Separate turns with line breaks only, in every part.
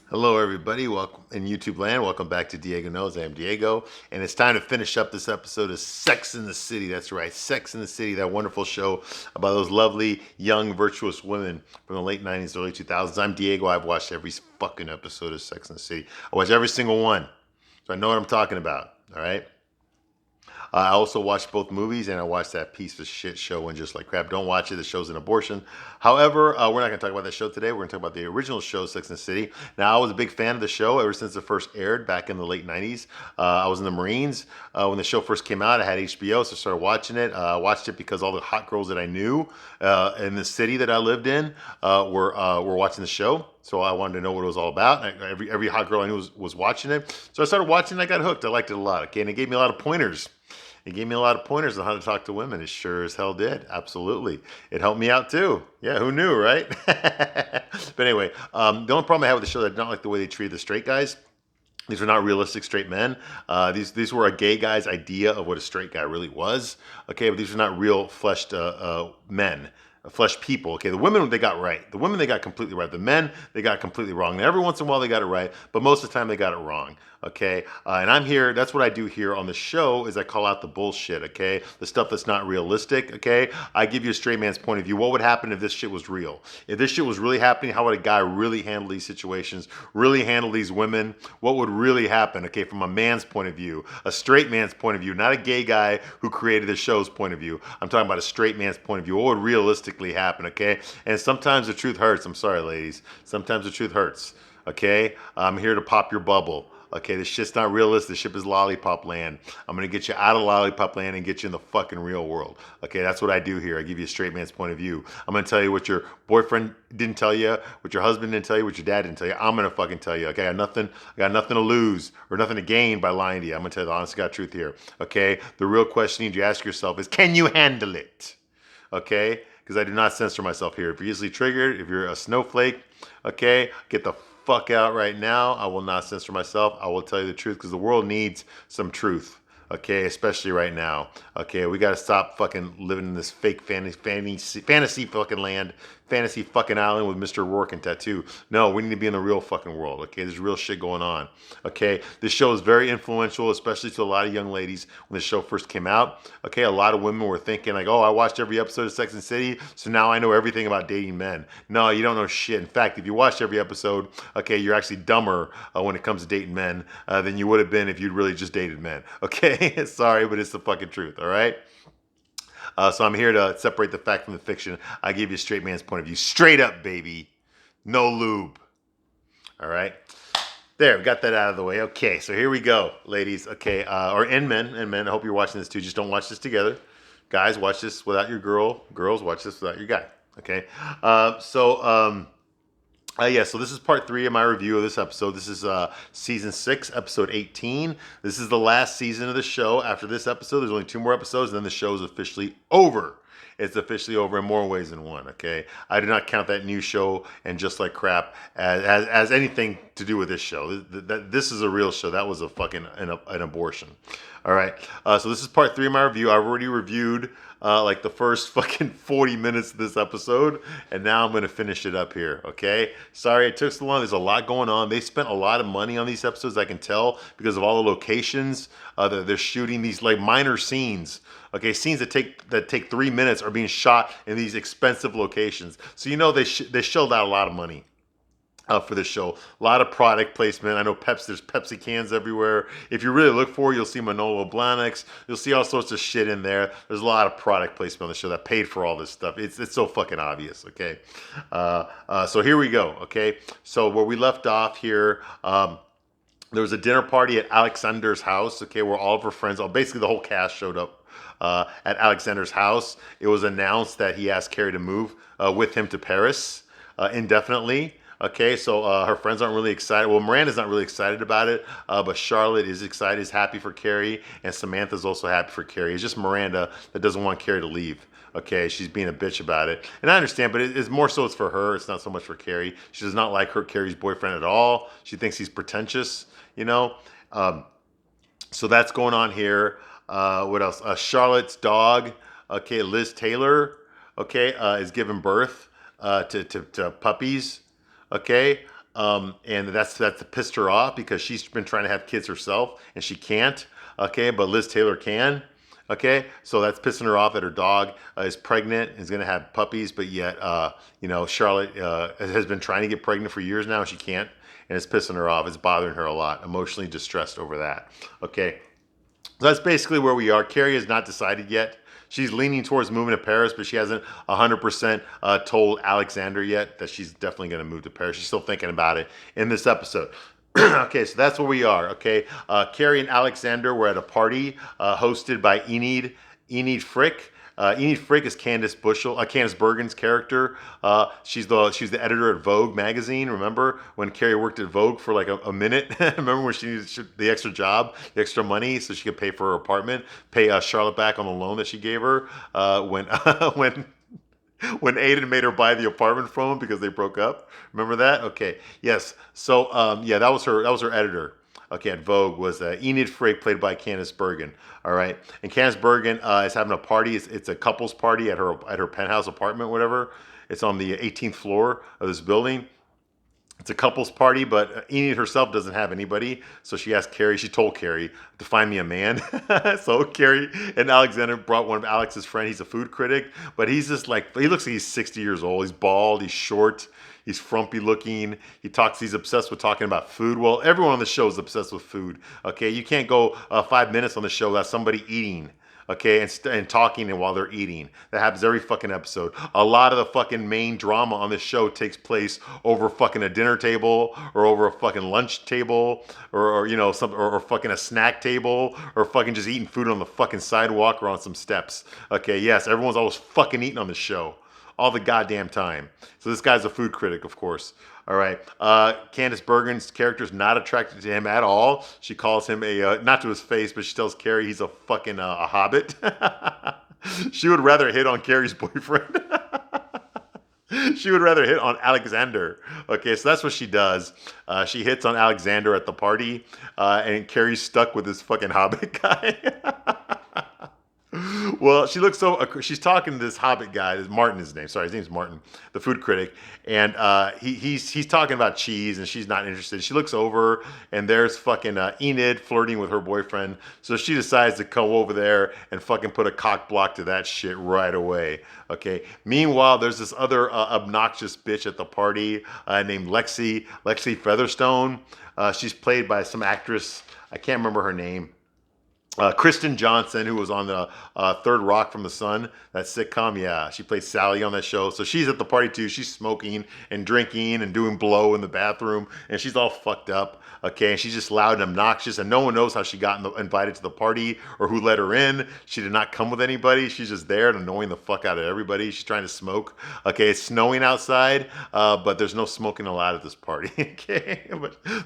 Hello, everybody. Welcome in YouTube land. Welcome back to Diego Knows. I am Diego, and it's time to finish up this episode of Sex in the City. That's right, Sex in the City, that wonderful show about those lovely, young, virtuous women from the late 90s, early 2000s. I'm Diego. I've watched every fucking episode of Sex in the City. I watch every single one, so I know what I'm talking about, all right? I also watched both movies, and I watched that piece of shit show and Just Like Crap. Don't watch it. The show's an abortion. However, we're not going to talk about that show today. We're going to talk about the original show, Sex and the City. Now, I was a big fan of the show ever since it first aired back in the late 90s. I was in the Marines. When the show first came out, I had HBO, so I started watching it. I watched it because all the hot girls that I knew in the city that I lived in were watching the show. So I wanted to know what it was all about. Every hot girl I knew was watching it. So I started watching it. I got hooked. I liked it a lot. Okay, and it gave me a lot of pointers. It gave me a lot of pointers on how to talk to women. It sure as hell did. Absolutely. It helped me out too. Yeah, who knew, right? But anyway, the only problem I had with the show, I did not like the way they treated the straight guys. These were not realistic straight men. These were a gay guy's idea of what a straight guy really was. Okay, but these were not real fleshed men, flesh people. Okay, the women they got right. The women they got completely right. The men they got completely wrong. Now, every once in a while they got it right, but most of the time they got it wrong. Okay, and I'm here. That's what I do here on the show is I call out the bullshit. Okay, the stuff that's not realistic. Okay, I give you a straight man's point of view. What would happen if this shit was real? If this shit was really happening, how would a guy really handle these situations? Really handle these women? What would really happen? Okay, from a man's point of view, a straight man's point of view, not a gay guy who created the show's point of view. I'm talking about a straight man's point of view. What would realistically happen? Okay, and sometimes the truth hurts. I'm sorry, ladies. Sometimes the truth hurts. Okay, I'm here to pop your bubble. Okay, this shit's not realistic. This shit is lollipop land. I'm gonna get you out of lollipop land and get you in the fucking real world. Okay, that's what I do here. I give you a straight man's point of view. I'm gonna tell you what your boyfriend didn't tell you, what your husband didn't tell you, what your dad didn't tell you. I'm gonna fucking tell you. Okay, I got nothing to lose or nothing to gain by lying to you. I'm gonna tell you the honest to God truth here. Okay, the real question you need to ask yourself is, can you handle it? Okay, because I do not censor myself here. If you're easily triggered, if you're a snowflake, okay, get the fuck out right now. I will not censor myself. I will tell you the truth because the world needs some truth. Okay, especially right now. Okay, we got to stop fucking living in this fake fantasy fucking land, fantasy fucking island with Mr. Rourke and tattoo. No, we need to be in the real fucking world. Okay, there's real shit going on. Okay, this show is very influential, especially to a lot of young ladies when the show first came out. Okay, a lot of women were thinking like, oh, I watched every episode of Sex and the City, so now I know everything about dating men. No, you don't know shit. In fact, if you watched every episode, okay, you're actually dumber when it comes to dating men than you would have been if you'd really just dated men. Okay. Sorry, but it's the fucking truth, all right? So I'm here to separate the fact from the fiction. I give you a straight man's point of view. Straight up, baby. No lube. All right? There, we got that out of the way. Okay, so here we go, ladies. Okay, and men. I hope you're watching this too. Just don't watch this together. Guys, watch this without your girl. Girls, watch this without your guy. Okay? Yeah, so this is part 3 of my review of this episode. This is season 6, episode 18. This is the last season of the show. After this episode, there's only 2 more episodes, and then the show is officially over. It's officially over in more ways than one, okay? I do not count that new show and Just Like Crap as anything to do with this show. This is a real show. That was a fucking an abortion. All right, so this is part 3 of my review. I've already reviewed like the first fucking 40 minutes of this episode, and now I'm gonna finish it up here. Okay, sorry it took so long. There's a lot going on. They spent a lot of money on these episodes, I can tell, because of all the locations that they're shooting. These like minor scenes, okay, scenes that take 3 minutes are being shot in these expensive locations. So you know they shelled out a lot of money for this show. A lot of product placement. I know there's Pepsi cans everywhere. If you really look for it, you'll see Manolo Blahniks. You'll see all sorts of shit in there. There's a lot of product placement on the show that paid for all this stuff. It's so fucking obvious, okay? So here we go, okay? So where we left off here, there was a dinner party at Alexander's house, okay, where all of her friends, basically the whole cast showed up at Alexander's house. It was announced that he asked Carrie to move with him to Paris indefinitely. Okay, so her friends aren't really excited. Well, Miranda's not really excited about it, but Charlotte is excited, is happy for Carrie, and Samantha's also happy for Carrie. It's just Miranda that doesn't want Carrie to leave. Okay, she's being a bitch about it, and I understand, but it's more so it's for her. It's not so much for Carrie. She does not like Carrie's boyfriend at all. She thinks he's pretentious, you know. So that's going on here. What else? Charlotte's dog, okay, Liz Taylor, okay, is giving birth to puppies. Okay, And that's pissed her off because she's been trying to have kids herself and she can't. Okay, but Liz Taylor can. Okay, so that's pissing her off that her dog is pregnant, is going to have puppies, but yet, Charlotte has been trying to get pregnant for years now and she can't, and it's pissing her off. It's bothering her a lot, emotionally distressed over that. Okay, so that's basically where we are. Carrie has not decided yet. She's leaning towards moving to Paris, but she hasn't 100% told Alexander yet that she's definitely going to move to Paris. She's still thinking about it in this episode. Okay, so that's where we are. Okay, Carrie and Alexander were at a party hosted by Enid Frick. Enid Frick is Candice Bergen's character. She's the editor at Vogue magazine. Remember when Carrie worked at Vogue for like a minute? Remember when she needed the extra job, the extra money, so she could pay for her apartment, pay Charlotte back on the loan that she gave her when when Aiden made her buy the apartment from him because they broke up. Remember that? Okay. Yes. So that was her editor. Okay, at Vogue was Enid Frick, played by Candice Bergen. All right, and Candice Bergen is having a party. It's a couples party at her penthouse apartment, whatever. It's on the 18th floor of this building. It's a couples party, but Enid herself doesn't have anybody. So she asked Carrie, she told Carrie to find me a man. So Carrie and Alexander brought one of Alex's friends. He's a food critic, but he's just like, he looks like he's 60 years old. He's bald, he's short, he's frumpy looking. He's obsessed with talking about food. Well, everyone on the show is obsessed with food. Okay, you can't go 5 minutes on the show without somebody eating. Okay, and talking and while they're eating. That happens every fucking episode. A lot of the fucking main drama on this show takes place over fucking a dinner table or over a fucking lunch table or fucking a snack table or fucking just eating food on the fucking sidewalk or on some steps. Okay, yes, everyone's always fucking eating on the show all the goddamn time. So this guy's a food critic, of course. All right. Candice Bergen's character is not attracted to him at all. She calls him not to his face, but she tells Carrie he's a fucking a hobbit. She would rather hit on Carrie's boyfriend. She would rather hit on Alexander. Okay, so that's what she does. She hits on Alexander at the party, and Carrie's stuck with this fucking hobbit guy. Well, she's talking to this hobbit guy. This Martin, his name. Sorry, his name's Martin, the food critic, and he's talking about cheese, and she's not interested. She looks over, and there's fucking Enid flirting with her boyfriend. So she decides to come over there and fucking put a cock block to that shit right away. Okay. Meanwhile, there's this other obnoxious bitch at the party named Lexi Featherstone. She's played by some actress. I can't remember her name. Kristen Johnson, who was on the Third Rock from the Sun, that sitcom. Yeah, she plays Sally on that show. So she's at the party too. She's smoking and drinking and doing blow in the bathroom, and she's all fucked up. Okay, and she's just loud and obnoxious, and no one knows how she got invited to the party or who let her in. She did not come with anybody. She's just there and annoying the fuck out of everybody. She's trying to smoke. Okay, it's snowing outside, but there's no smoking allowed at this party. Okay,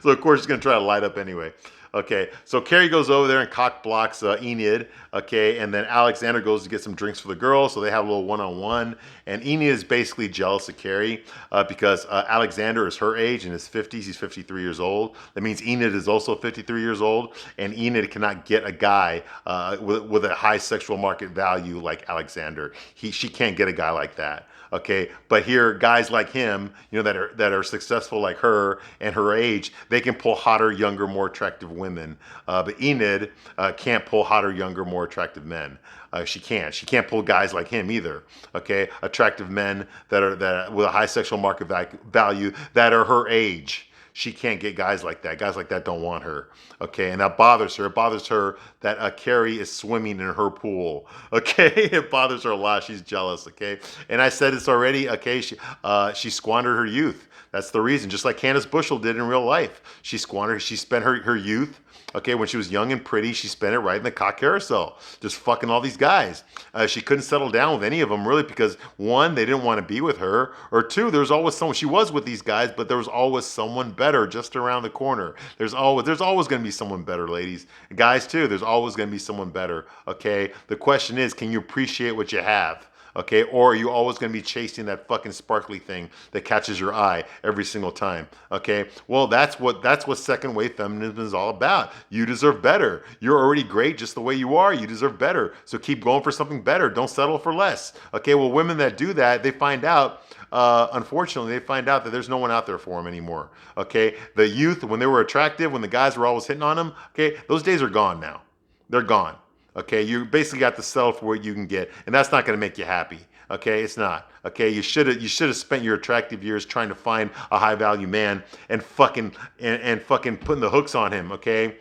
so of course she's gonna try to light up anyway. Okay, so Carrie goes over there and cock blocks Enid. Okay, and then Alexander goes to get some drinks for the girls, so they have a little one-on-one. And Enid is basically jealous of Carrie because Alexander is her age in his 50s. He's 53 years old. That means Enid is also 53 years old, and Enid cannot get a guy with a high sexual market value like Alexander. She can't get a guy like that. Okay, but here guys like him, that are successful like her and her age, they can pull hotter, younger, more attractive women. But Enid can't pull hotter, younger, more attractive men. She can't pull guys like him either. Okay, attractive men that with a high sexual market value that are her age. She can't get guys like that. Guys like that don't want her. Okay, and that bothers her. It bothers her that Carrie is swimming in her pool. Okay, it bothers her a lot. She's jealous. Okay, and I said this already. Okay, she squandered her youth. That's the reason. Just like Candace Bushel did in real life. She spent her youth. Okay, when she was young and pretty, she spent it right in the cock carousel, just fucking all these guys. She couldn't settle down with any of them, really, because one, they didn't want to be with her, or two, there's always someone. She was with these guys, but there was always someone better just around the corner. There's always going to be someone better, ladies. Guys, too, there's always going to be someone better, okay? The question is, can you appreciate what you have? Okay, or are you always going to be chasing that fucking sparkly thing that catches your eye every single time? Okay, well, that's what second wave feminism is all about. You deserve better. You're already great just the way you are. You deserve better. So keep going for something better. Don't settle for less. Okay, well, women that do that, they find out unfortunately, they find out that there's no one out there for them anymore. Okay, the youth, when they were attractive, when the guys were always hitting on them, okay, those days are gone now. They're gone. Okay, you basically got to settle for what you can get, and that's not going to make you happy. Okay, it's not. Okay, you should have spent your attractive years trying to find a high value man and fucking putting the hooks on him. Okay,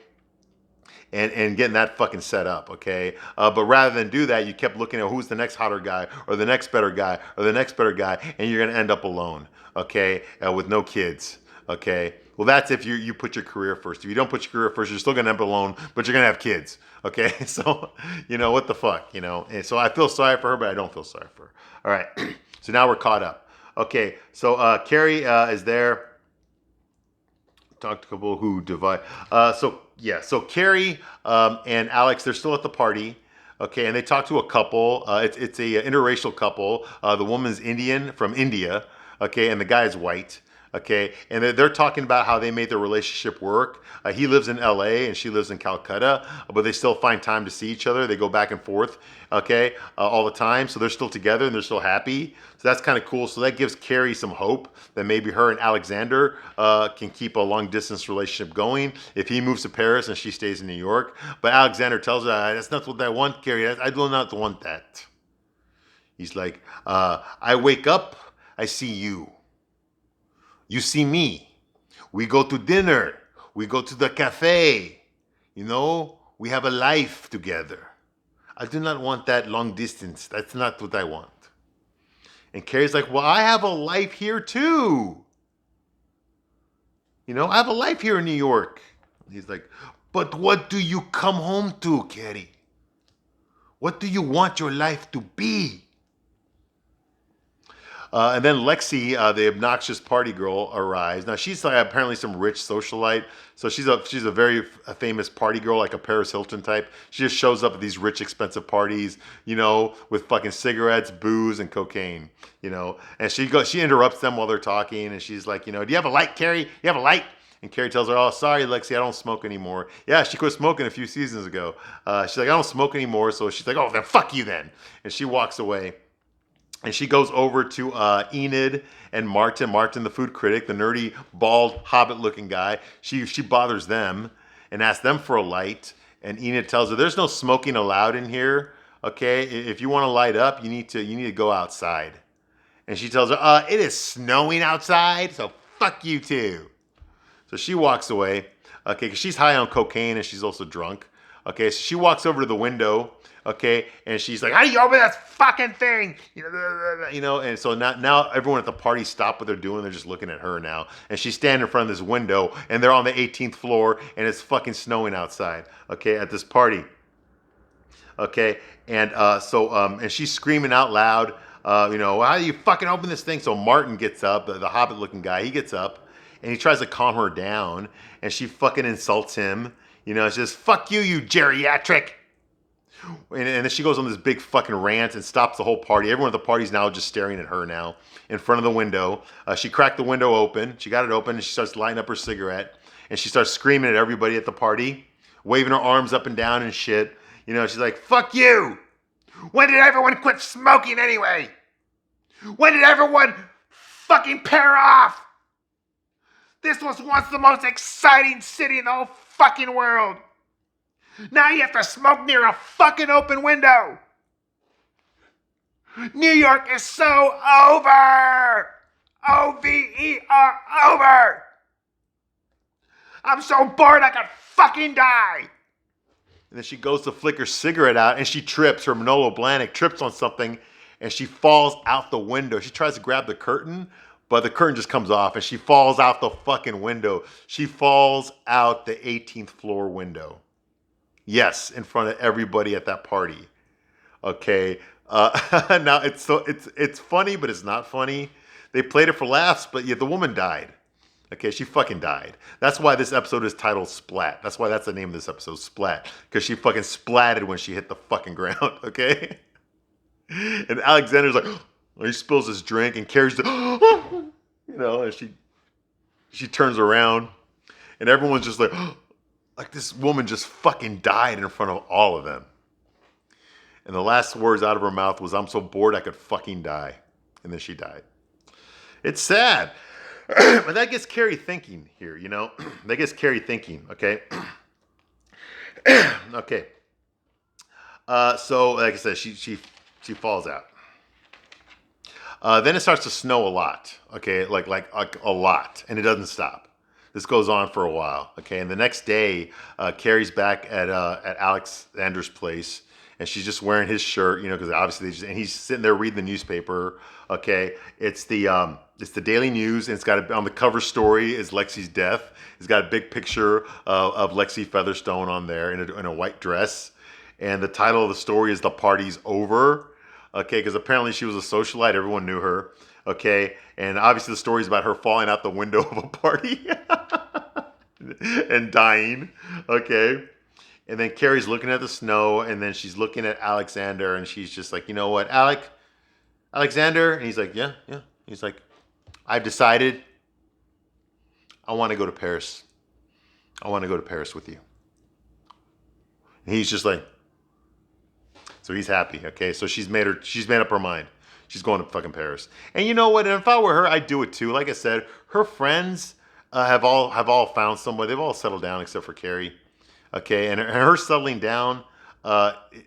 and getting that fucking set up, okay? But rather than do that, you kept looking at who's the next hotter guy or the next better guy or the next better guy, and you're gonna end up alone, okay? With no kids, okay? Well, that's if you put your career first. If you don't put your career first, you're still gonna end up alone, but you're gonna have kids, okay? So, what the fuck, And so I feel sorry for her, but I don't feel sorry for her. All right, so now we're caught up. Okay, so Carrie is there. Talked to a couple who divide. So Carrie and Alex, they're still at the party. Okay, and they talk to a couple. It's a interracial couple. The woman's Indian from India. Okay, and the guy is white. Okay, and they're talking about how they made their relationship work. He lives in LA and she lives in Calcutta, but they still find time to see each other. They go back and forth, okay, all the time. So they're still together and they're still happy. So that's kind of cool. So that gives Carrie some hope that maybe her and Alexander can keep a long distance relationship going if he moves to Paris and she stays in New York. But Alexander tells her, that's not what I want, Carrie. I do not want that. He's like, I wake up, I see you. You see me. We go to dinner. We go to the cafe. We have a life together. I do not want that long distance. That's not what I want. And Carrie's like, well, I have a life here too. I have a life here in New York. He's like, but what do you come home to, Carrie? What do you want your life to be? And then Lexi, the obnoxious party girl, arrives. Now she's apparently some rich socialite, so she's a very famous party girl, like a Paris Hilton type. She just shows up at these rich, expensive parties, with fucking cigarettes, booze, and cocaine, And she interrupts them while they're talking, and she's like, do you have a light, Carrie? You have a light? And Carrie tells her, oh, sorry, Lexi, I don't smoke anymore. Yeah, she quit smoking a few seasons ago. She's like, I don't smoke anymore, so she's like, oh, then fuck you then. And she walks away. And she goes over to Enid and Martin, the food critic, the nerdy, bald, hobbit-looking guy. She bothers them and asks them for a light. And Enid tells her, there's no smoking allowed in here, okay? If you want to light up, you need to go outside. And she tells her, it is snowing outside, so fuck you too. So she walks away, okay, because she's high on cocaine and she's also drunk. Okay, so she walks over to the window, okay, and she's like, how do you open that fucking thing? And so now everyone at the party stopped what they're doing. They're just looking at her now. And she's standing in front of this window, and they're on the 18th floor, and it's fucking snowing outside, okay, at this party. Okay, and and she's screaming out loud, how do you fucking open this thing? So Martin gets up, the hobbit-looking guy, he gets up, and he tries to calm her down, and she fucking insults him. She says, fuck you, you geriatric. And then she goes on this big fucking rant and stops the whole party. Everyone at the party's now just staring at her now in front of the window. She cracked the window open. She got it open and she starts lighting up her cigarette. And she starts screaming at everybody at the party, waving her arms up and down and shit. She's like, fuck you. When did everyone quit smoking anyway? When did everyone fucking pair off? This was once the most exciting city in the whole fucking world. Now you have to smoke near a fucking open window. New York is so over. O-V-E-R, over. I'm so bored I could fucking die. And then she goes to flick her cigarette out and she trips. Her Manolo Blahnik trips on something and she falls out the window. She tries to grab the curtain, but the curtain just comes off and she falls out the fucking window. She falls out the 18th floor window. Yes, in front of everybody at that party. Okay. Now it's funny, but it's not funny. They played it for laughs, but yeah, the woman died. Okay, she fucking died. That's why this episode is titled Splat. That's why that's the name of this episode, Splat. Because she fucking splatted when she hit the fucking ground, okay? And Alexander's like, he spills his drink and Carrie's the, and she turns around and everyone's just like this woman just fucking died in front of all of them. And the last words out of her mouth was, I'm so bored I could fucking die. And then she died. It's sad. But that gets Carrie thinking here, you know? That gets Carrie thinking, okay? Okay. So, like I said, she falls out. Then it starts to snow a lot, okay? Like a lot, and it doesn't stop. This goes on for a while, okay? And the next day, Carrie's back at Alexander's place, and she's just wearing his shirt, you know, because obviously, and he's sitting there reading the newspaper, okay? It's the Daily News, and it's got on the cover story is Lexi's death. It's got a big picture of Lexi Featherstone on there in a white dress, and the title of the story is "The Party's Over." Okay, because apparently she was a socialite. Everyone knew her. Okay, and obviously the story is about her falling out the window of a party and dying. Okay, and then Carrie's looking at the snow, and then she's looking at Alexander, and she's just like, you know what, Alexander? And he's like, yeah, yeah. He's like, I've decided I want to go to Paris. I want to go to Paris with you. And he's just like, so he's happy, okay? So she's made up her mind. She's going to fucking Paris. And you know what? And if I were her, I'd do it too. Like I said, her friends have all found someone. They've all settled down except for Carrie, okay? And her settling down,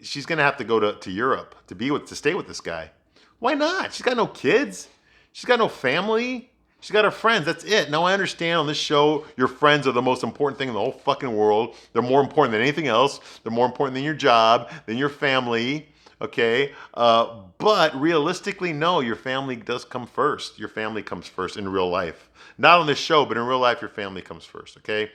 she's gonna have to go to Europe to stay with this guy. Why not? She's got no kids. She's got no family. She's got her friends. That's it. Now, I understand on this show, your friends are the most important thing in the whole fucking world. They're more important than anything else. They're more important than your job, than your family, okay? But realistically, no, your family does come first. Your family comes first in real life. Not on this show, but in real life, your family comes first, okay?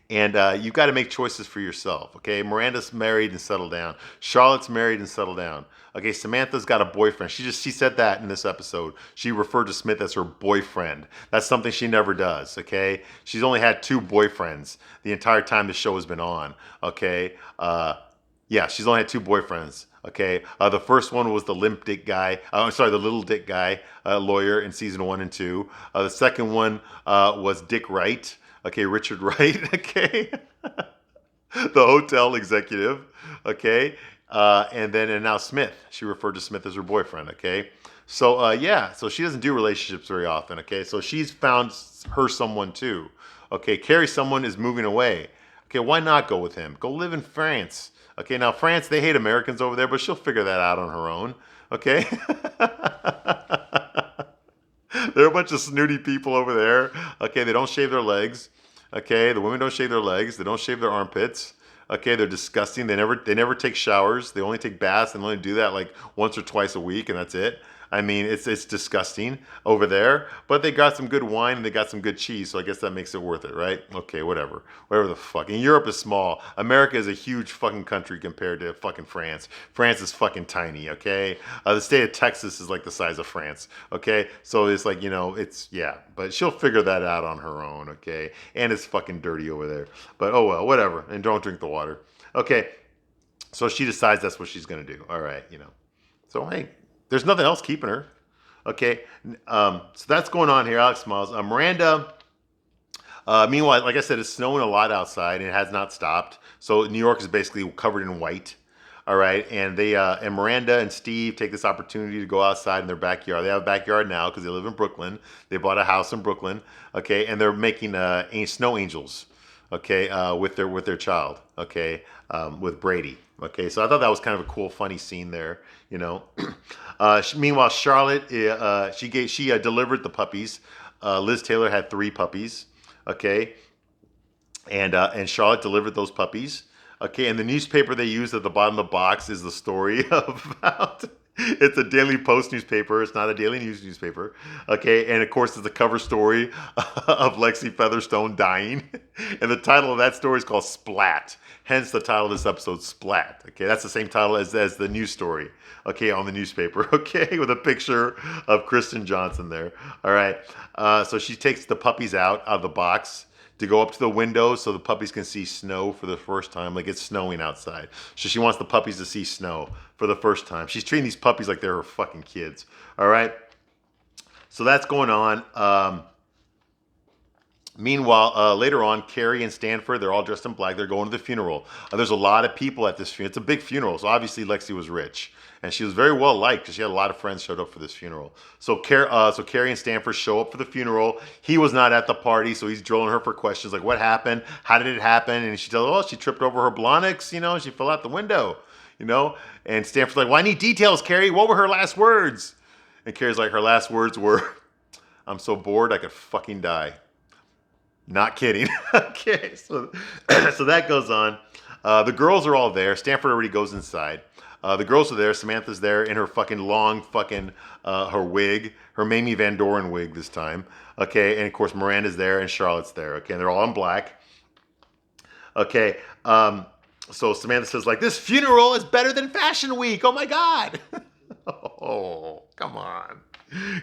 And you've got to make choices for yourself, okay? Miranda's married and settled down. Charlotte's married and settled down. Okay, Samantha's got a boyfriend. She said that in this episode. She referred to Smith as her boyfriend. That's something she never does, okay? She's only had 2 boyfriends the entire time the show has been on, okay? Yeah, she's only had 2 boyfriends, okay? The first one was the limp dick guy. The little dick guy, lawyer in season 1 and 2. The second one was Dick Wright. Okay, Richard Wright, okay? The hotel executive, okay? And now Smith. She referred to Smith as her boyfriend, okay? So, yeah, so she doesn't do relationships very often, okay? So she's found her someone too, okay? Carrie, someone is moving away. Okay, why not go with him? Go live in France. Okay, now France, they hate Americans over there, but she'll figure that out on her own, okay? There are a bunch of snooty people over there. Okay, they don't shave their legs. Okay, the women don't shave their legs. They don't shave their armpits. Okay, they're disgusting. They never take showers. They only take baths and only do that like once or twice a week, and that's it. I mean, it's disgusting over there. But they got some good wine and they got some good cheese, so I guess that makes it worth it, right? Okay, whatever the fuck. And Europe is small. America is a huge fucking country compared to fucking France. France is fucking tiny. Okay, the state of Texas is like the size of France. Okay, so it's like, you know, it's, yeah. But she'll figure that out on her own. Okay, and it's fucking dirty over there. But oh well, whatever. And don't drink the water. Okay, so she decides that's what she's gonna do. All right, you know. So hey. There's nothing else keeping her. Okay, so that's going on here, Alex Miles. Miranda, meanwhile, like I said, it's snowing a lot outside and it has not stopped. So New York is basically covered in white. All right, and and Miranda and Steve take this opportunity to go outside in their backyard. They have a backyard now because they live in Brooklyn. They bought a house in Brooklyn. Okay, and they're making snow angels. Okay, with their child. Okay, with Brady. Okay, so I thought that was kind of a cool, funny scene there. You know. Meanwhile, Charlotte, she delivered the puppies. Liz Taylor had 3 puppies. Okay, and Charlotte delivered those puppies. Okay, and the newspaper they used at the bottom of the box is the story about. It's a Daily Post newspaper. It's not a Daily News newspaper. Okay, and of course, it's the cover story of Lexi Featherstone dying. And the title of that story is called Splat. Hence the title of this episode, Splat. Okay, that's the same title as the news story. Okay, on the newspaper. Okay, with a picture of Kristen Johnson there. All right, so she takes the puppies out of the box to go up to the window so the puppies can see snow for the first time. Like, it's snowing outside. So she wants the puppies to see snow for the first time. She's treating these puppies like they're her fucking kids. All right? So that's going on. Meanwhile, later on, Carrie and Stanford, they're all dressed in black. They're going to the funeral. There's a lot of people at this funeral. It's a big funeral, so obviously Lexi was rich. And she was very well liked because she had a lot of friends showed up for this funeral. So Carrie and Stanford show up for the funeral. He was not at the party, so he's drilling her for questions like, what happened? How did it happen? And she tells, oh, she tripped over her Blonix, she fell out the window, And Stanford's like, well, I need details, Carrie. What were her last words? And Carrie's like, her last words were, I'm so bored I could fucking die. Not kidding. Okay, so that goes on. The girls are all there. Stanford already goes inside. The girls are there. Samantha's there in her fucking long her wig, her Mamie Van Doren wig this time. Okay, and of course Miranda's there and Charlotte's there. Okay, and they're all in black. Okay, so Samantha says like, this funeral is better than Fashion Week. Oh my God. Oh, come on.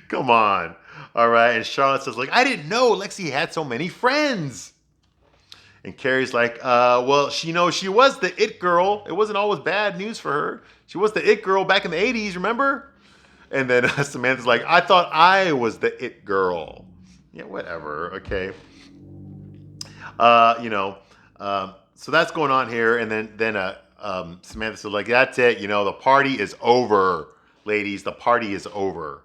Come on. All right. And Charlotte says, like, I didn't know Lexi had so many friends. And Carrie's like, well, she was the it girl. It wasn't always bad news for her. She was the it girl back in the 80s, remember? And then Samantha's like, I thought I was the it girl. Yeah, whatever. Okay. So that's going on here. And then Samantha said, like, that's it. The party is over, ladies. The party is over.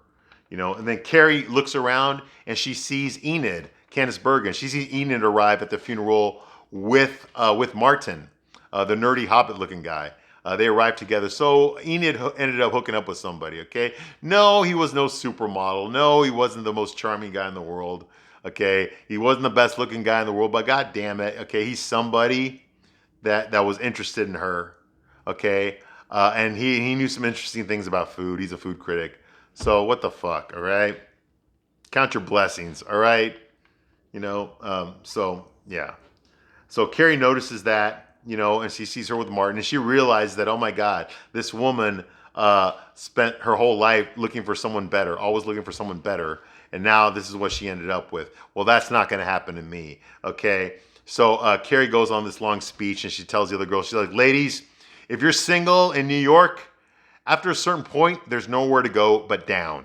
And then Carrie looks around and she sees Enid, Candice Bergen. She sees Enid arrive at the funeral with Martin, the nerdy Hobbit-looking guy. They arrived together. So Enid ended up hooking up with somebody, okay? No, he was no supermodel. No, he wasn't the most charming guy in the world, okay? He wasn't the best-looking guy in the world, but God damn it, okay? He's somebody that was interested in her, okay? And he knew some interesting things about food. He's a food critic. So what the fuck, all right? Count your blessings, all right? So yeah. So Carrie notices that, and she sees her with Martin, and she realizes that, oh my God, this woman spent her whole life looking for someone better, always looking for someone better, and now this is what she ended up with. Well, that's not going to happen to me, okay? So Carrie goes on this long speech, and she tells the other girls, she's like, ladies, if you're single in New York, after a certain point, there's nowhere to go but down.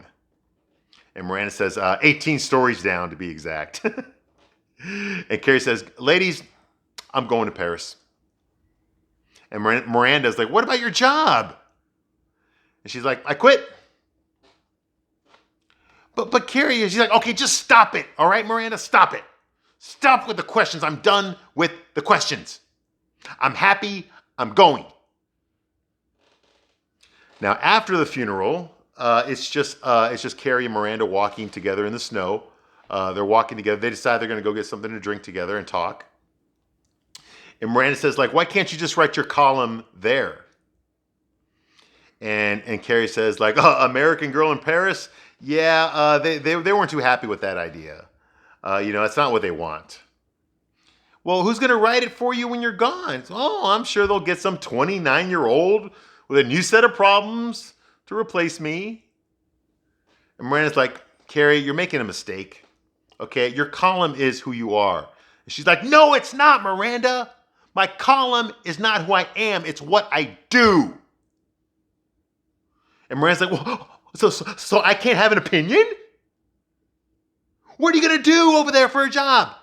And Miranda says, 18 stories down to be exact. And Carrie says, ladies, I'm going to Paris. And Miranda's like, what about your job? And she's like, I quit. But Carrie, she's like, okay, just stop it. All right, Miranda, stop it. Stop with the questions. I'm done with the questions. I'm happy. I'm going. Now, after the funeral, it's just Carrie and Miranda walking together in the snow. They're walking together. They decide they're going to go get something to drink together and talk. And Miranda says, like, why can't you just write your column there? And Carrie says, like, American Girl in Paris? Yeah, they weren't too happy with that idea. It's not what they want. Well, who's going to write it for you when you're gone? Oh, I'm sure they'll get some 29-year-old with a new set of problems to replace me. And Miranda's like, Carrie, you're making a mistake. Okay, your column is who you are. And she's like, no, it's not, Miranda. My column is not who I am. It's what I do. And Miranda's like, well, so I can't have an opinion? What are you going to do over there for a job?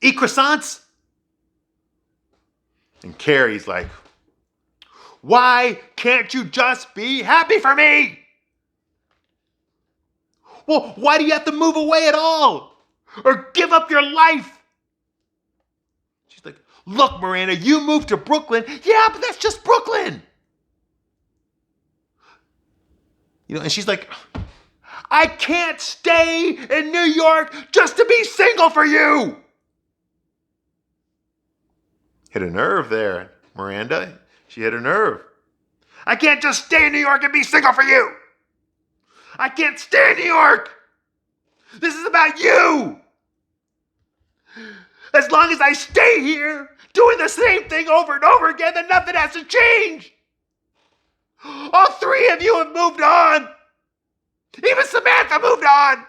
Eat croissants? And Carrie's like, why can't you just be happy for me? Well, why do you have to move away at all? Or give up your life? She's like, look, Miranda, you moved to Brooklyn. Yeah, but that's just Brooklyn. And she's like, I can't stay in New York just to be single for you. Hit a nerve there, Miranda. She hit a nerve. I can't just stay in New York and be single for you. I can't stay in New York. This is about you. As long as I stay here doing the same thing over and over again, then nothing has to change. All three of you have moved on. Even Samantha moved on.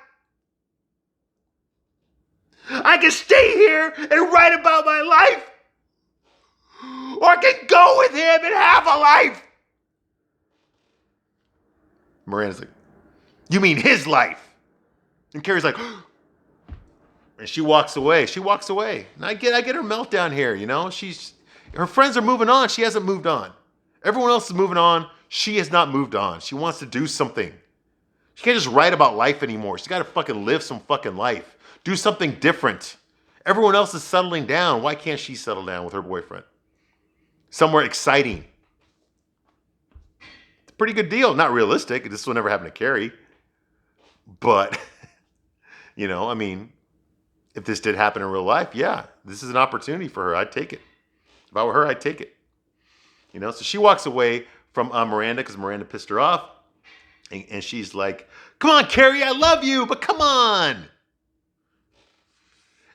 I can stay here and write about my life. Or I can go with him and have a life. Miranda's like, you mean his life? And Carrie's like, And she walks away. She walks away. And I get her meltdown here, you know? Her friends are moving on. She hasn't moved on. Everyone else is moving on. She has not moved on. She wants to do something. She can't just write about life anymore. She's got to fucking live some fucking life. Do something different. Everyone else is settling down. Why can't she settle down with her boyfriend? Somewhere exciting. It's a pretty good deal. Not realistic. This will never happen to Carrie. But, you know, I mean, if this did happen in real life, yeah, this is an opportunity for her. I'd take it. If I were her, I'd take it. You know, so she walks away from Miranda because Miranda pissed her off. And she's like, come on, Carrie, I love you, but come on.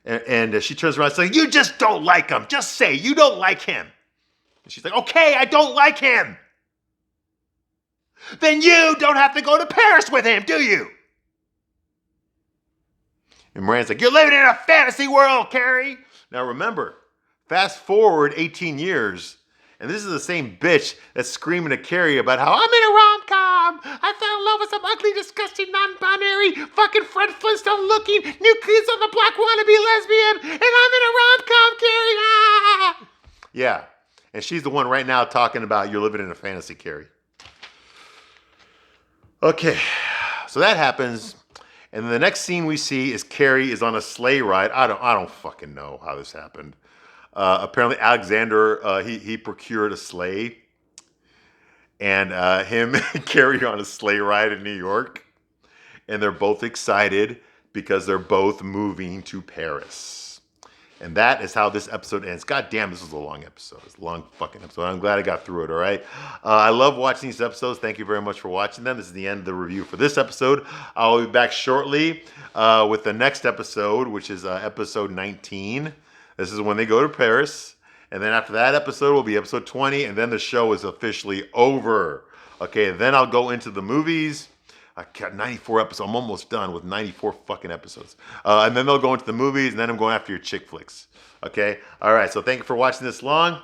And she turns around and says, you just don't like him. Just say you don't like him. And she's like, okay, I don't like him. Then you don't have to go to Paris with him, do you? And Miranda's like, you're living in a fantasy world, Carrie. Now remember, fast forward 18 years, and this is the same bitch that's screaming at Carrie about how I'm in a rom-com. I fell in love with some ugly, disgusting, non-binary, fucking Fred Flintstone looking, new kids on the block wannabe lesbian, and I'm in a rom-com, Carrie. Ah! Yeah, and she's the one right now talking about you're living in a fantasy, Carrie. Okay, so that happens. And the next scene we see is Carrie is on a sleigh ride. I don't fucking know how this happened. Apparently Alexander, he procured a sleigh. And him and Carrie are on a sleigh ride in New York. And they're both excited because they're both moving to Paris. And that is how this episode ends. God damn, this was a long episode. It's a long fucking episode. I'm glad I got through it, all right? I love watching these episodes. Thank you very much for watching them. This is the end of the review for this episode. I'll be back shortly with the next episode, which is episode 19. This is when they go to Paris. And then after that episode will be episode 20. And then the show is officially over. Okay, then I'll go into the movies. I got 94 episodes. I'm almost done with 94 fucking episodes. And then they'll go into the movies, and then I'm going after your chick flicks. Okay? All right, so thank you for watching this long,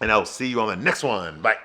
and I'll see you on the next one. Bye.